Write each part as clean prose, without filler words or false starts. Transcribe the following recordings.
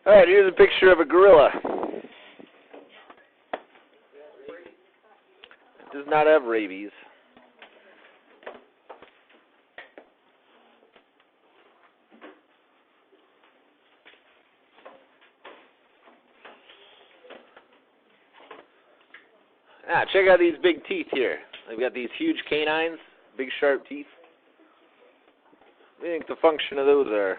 Alright, here's a picture of a gorilla. It does not have rabies. Check out these big teeth here. They've got these huge canines, big sharp teeth. What do you think the function of those are?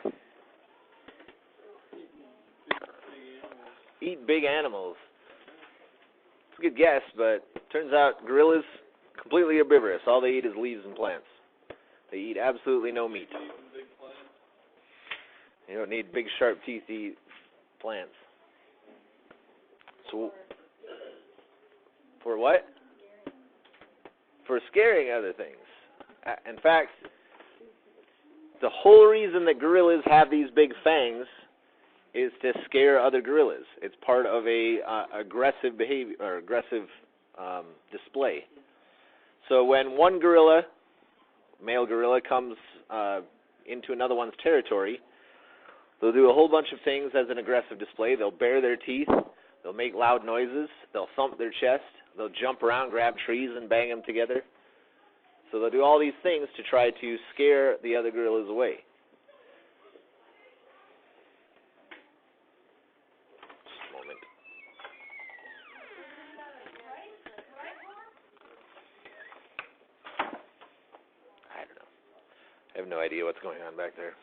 Eat big animals. It's a good guess, but turns out gorillas completely herbivorous. All they eat is leaves and plants. They eat absolutely no meat. You don't need big sharp teeth to eat plants. So, for what? For scaring other things. In fact, the whole reason that gorillas have these big fangs is to scare other gorillas. It's part of a aggressive behavior or aggressive display. So when one gorilla, male gorilla, comes into another one's territory, they'll do a whole bunch of things as an aggressive display. They'll bare their teeth. They'll make loud noises. They'll thump their chest. They'll jump around, grab trees, and bang them together. So they'll do all these things to try to scare the other gorillas away. Just a moment. I don't know. I have no idea what's going on back there.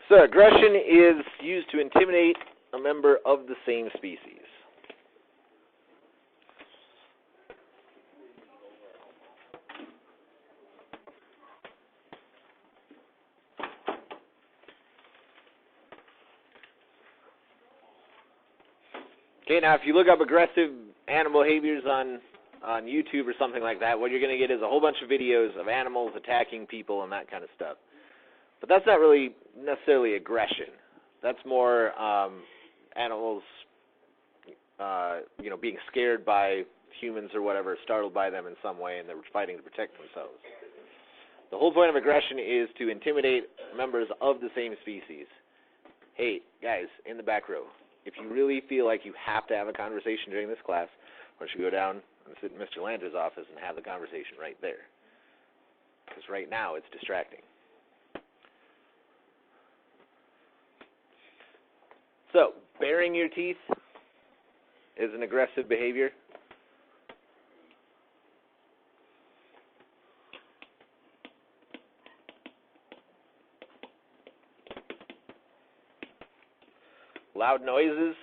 So aggression is used to intimidate a member of the same species. Okay, now if you look up aggressive animal behaviors on YouTube or something like that, what you're going to get is a whole bunch of videos of animals attacking people and that kind of stuff. But that's not really necessarily aggression. That's more animals, being scared by humans or whatever, startled by them in some way, and they're fighting to protect themselves. The whole point of aggression is to intimidate members of the same species. Hey, guys, in the back row, if you really feel like you have to have a conversation during this class, why don't you go down and sit in Mr. Lander's office and have the conversation right there? Because right now it's distracting. So, baring your teeth is an aggressive behavior. Loud noises.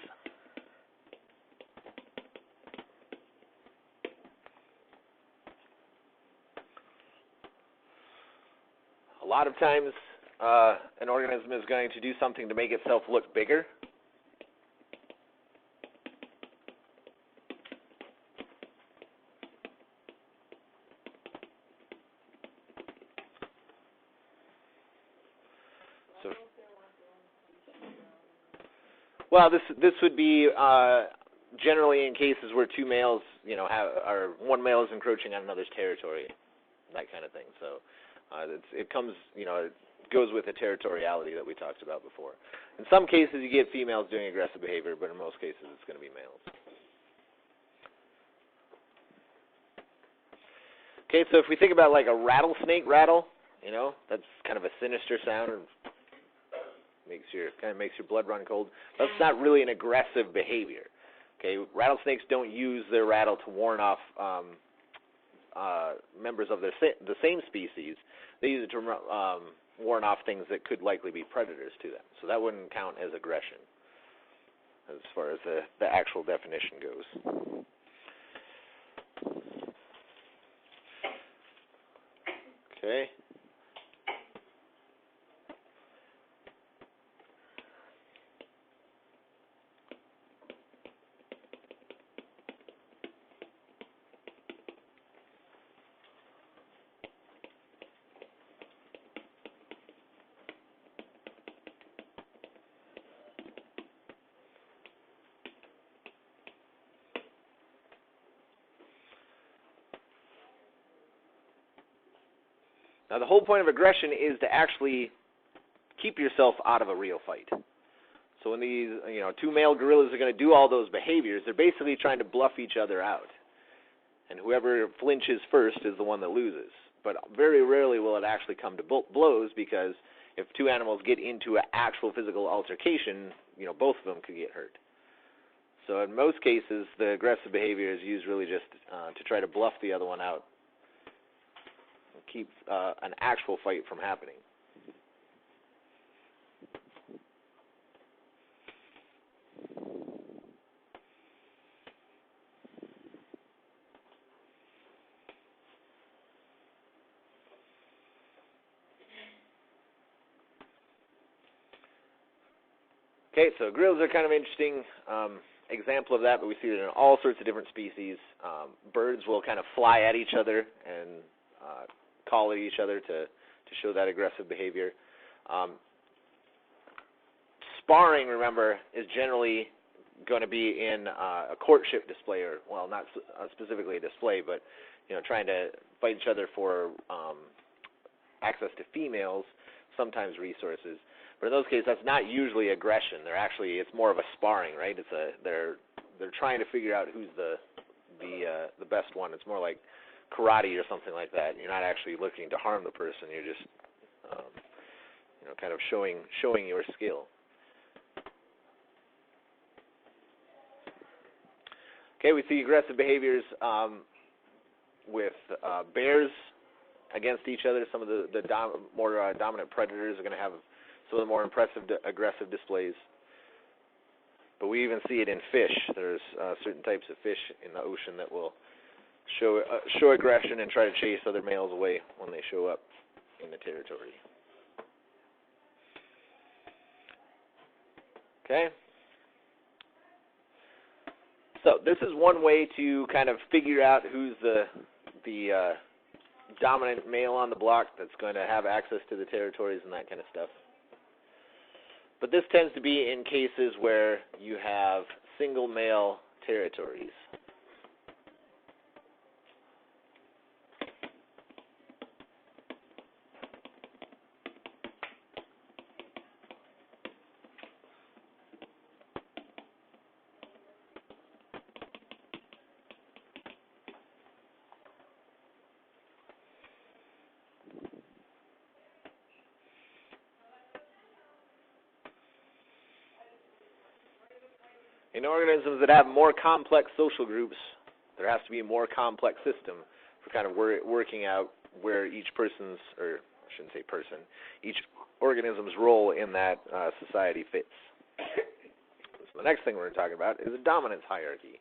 A lot of times, an organism is going to do something to make itself look bigger. Well, this would be generally in cases where two males, or one male is encroaching on another's territory, that kind of thing. So it goes with the territoriality that we talked about before. In some cases, you get females doing aggressive behavior, but in most cases, it's going to be males. Okay, so if we think about like a rattlesnake rattle, that's kind of a sinister sound. Makes your blood run cold. That's not really an aggressive behavior. Okay, rattlesnakes don't use their rattle to warn off members of the same species. They use it to warn off things that could likely be predators to them. So that wouldn't count as aggression, as far as the actual definition goes. Okay. Now, the whole point of aggression is to actually keep yourself out of a real fight. So when these, two male gorillas are going to do all those behaviors, they're basically trying to bluff each other out. And whoever flinches first is the one that loses. But very rarely will it actually come to blows, because if two animals get into an actual physical altercation, both of them could get hurt. So in most cases, the aggressive behavior is used really just to try to bluff the other one out and keep an actual fight from happening. Okay, so gorillas are kind of interesting example of that, but we see it in all sorts of different species. Birds will kind of fly at each other and call at each other to show that aggressive behavior. Sparring, remember, is generally going to be in a courtship display, or, well, not specifically a display, but trying to fight each other for access to females, sometimes resources. But in those cases, that's not usually aggression. It's more of a sparring, right? They're trying to figure out who's the best one. It's more like karate or something like that. You're not actually looking to harm the person. You're just kind of showing your skill. Okay, we see aggressive behaviors with bears against each other. Some of the more dominant predators are going to have some of the more impressive aggressive displays. But we even see it in fish. There's certain types of fish in the ocean that will show aggression and try to chase other males away when they show up in the territory. Okay? So this is one way to kind of figure out who's the dominant male on the block that's going to have access to the territories and that kind of stuff. But this tends to be in cases where you have single male territories. In organisms that have more complex social groups, there has to be a more complex system for kind of working out where each person's, or I shouldn't say person, each organism's role in that society fits. So the next thing we're talking about is a dominance hierarchy.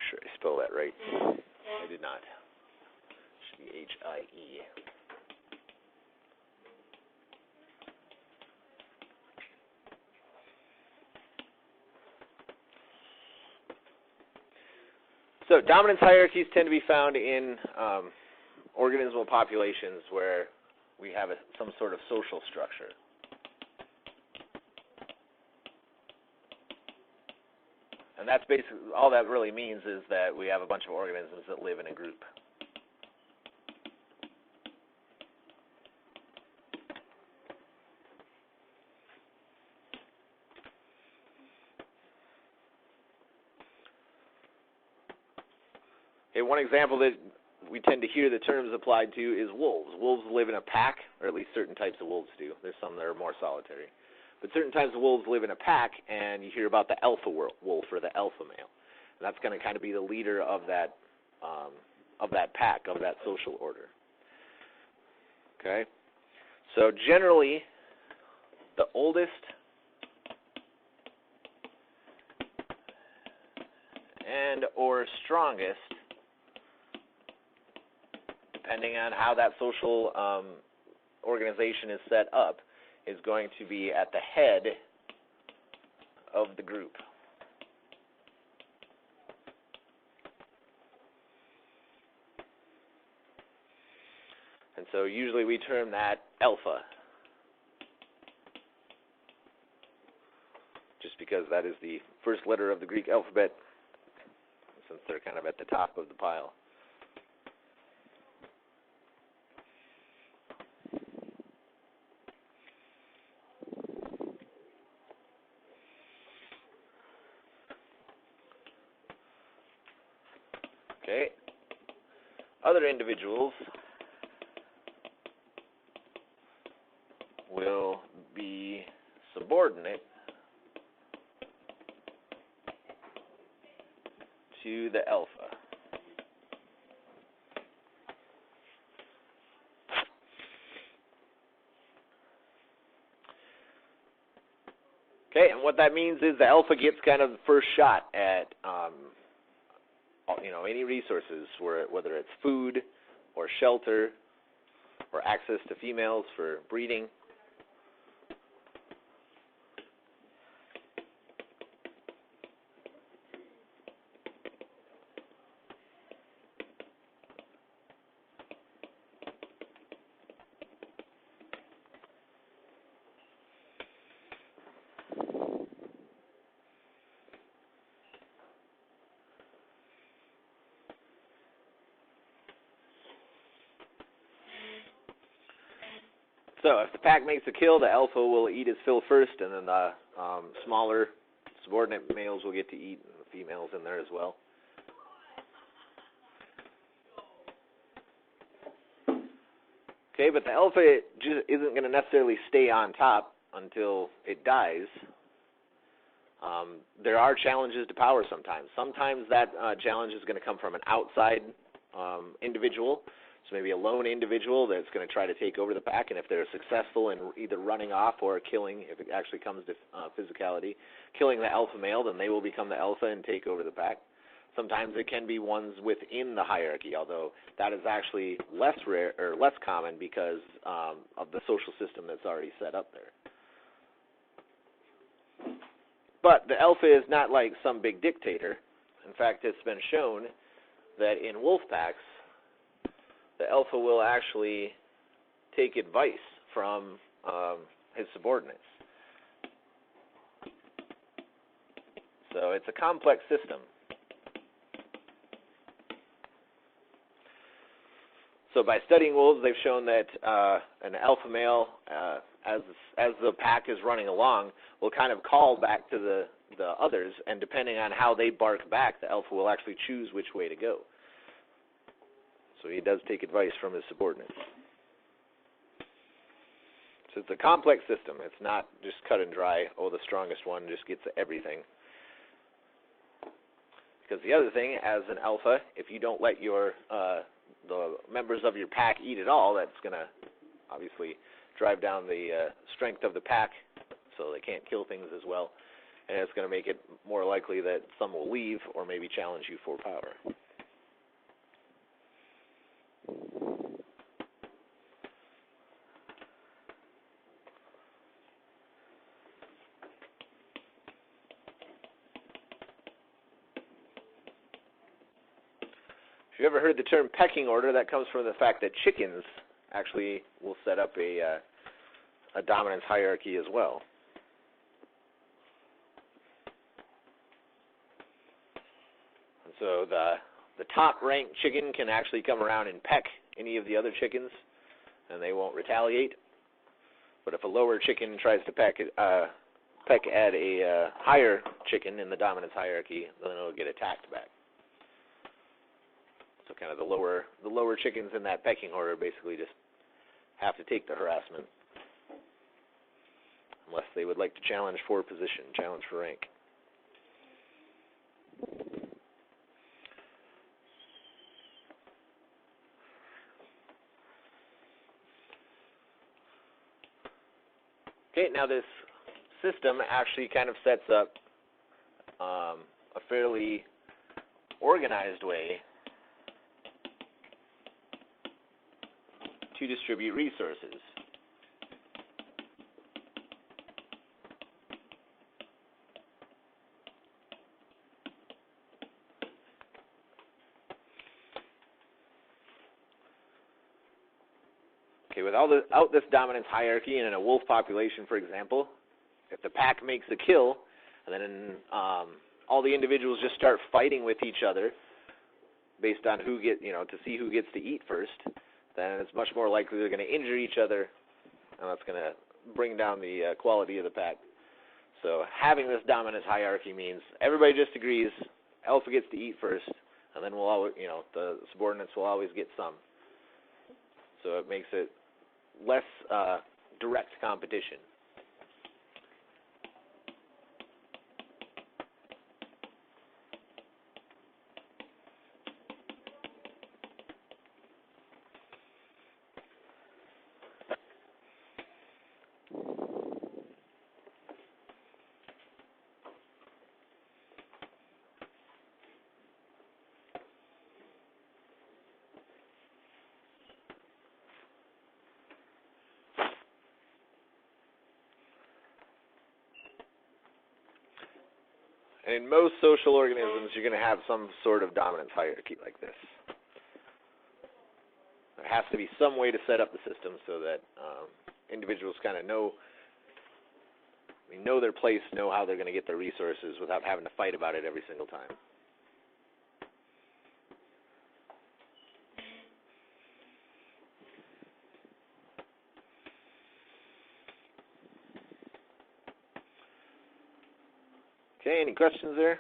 Sure I spell that right. I did not. It should be H-I-E. So dominance hierarchies tend to be found in organismal populations where we have some sort of social structure. And that's basically, all that really means is that we have a bunch of organisms that live in a group. Okay, one example that we tend to hear the terms applied to is wolves. Wolves live in a pack, or at least certain types of wolves do. There's some that are more solitary. But certain types of wolves live in a pack, and you hear about the alpha wolf or the alpha male. And that's going to kind of be the leader of that pack, of that social order. Okay? So generally, the oldest and or strongest, depending on how that social organization is set up, is going to be at the head of the group. And so usually we term that alpha, just because that is the first letter of the Greek alphabet, since they're kind of at the top of the pile. Okay. Other individuals will be subordinate to the alpha. Okay, and what that means is the alpha gets kind of the first shot at any resources, whether it's food or shelter or access to females for breeding. So if the pack makes a kill, the alpha will eat his fill first, and then the smaller subordinate males will get to eat, and the females in there as well. Okay, but the alpha just isn't going to necessarily stay on top until it dies. There are challenges to power sometimes. Sometimes that challenge is going to come from an outside individual. So maybe a lone individual that's going to try to take over the pack, and if they're successful in either running off or killing, if it actually comes to physicality, killing the alpha male, then they will become the alpha and take over the pack. Sometimes it can be ones within the hierarchy, although that is actually less rare or less common because of the social system that's already set up there. But the alpha is not like some big dictator. In fact, it's been shown that in wolf packs, the alpha will actually take advice from his subordinates. So it's a complex system. So by studying wolves, they've shown that an alpha male, as the pack is running along, will kind of call back to the others, and depending on how they bark back, the alpha will actually choose which way to go. So he does take advice from his subordinates. So it's a complex system. It's not just cut and dry, oh, the strongest one just gets everything. Because the other thing, as an alpha, if you don't let the members of your pack eat at all, that's going to obviously drive down the strength of the pack, so they can't kill things as well. And it's going to make it more likely that some will leave or maybe challenge you for power. If you ever heard the term pecking order, that comes from the fact that chickens actually will set up a dominance hierarchy as well. And so the top-ranked chicken can actually come around and peck any of the other chickens, and they won't retaliate. But if a lower chicken tries to peck at a higher chicken in the dominance hierarchy, then it'll get attacked back. So kind of the lower chickens in that pecking order basically just have to take the harassment. unless they would like to challenge for position, challenge for rank. Okay, now this system actually kind of sets up a fairly organized way to distribute resources. Okay, without this dominance hierarchy, and in a wolf population, for example, if the pack makes a kill, and then all the individuals just start fighting with each other based on who to see who gets to eat first, then it's much more likely they're going to injure each other, and that's going to bring down the quality of the pack. So having this dominance hierarchy means everybody just agrees alpha gets to eat first, and then we'll always, the subordinates will always get some. So it makes it less direct competition. And in most social organisms, you're going to have some sort of dominance hierarchy like this. There has to be some way to set up the system so that individuals kind of know their place, know how they're going to get their resources without having to fight about it every single time. Okay, any questions there?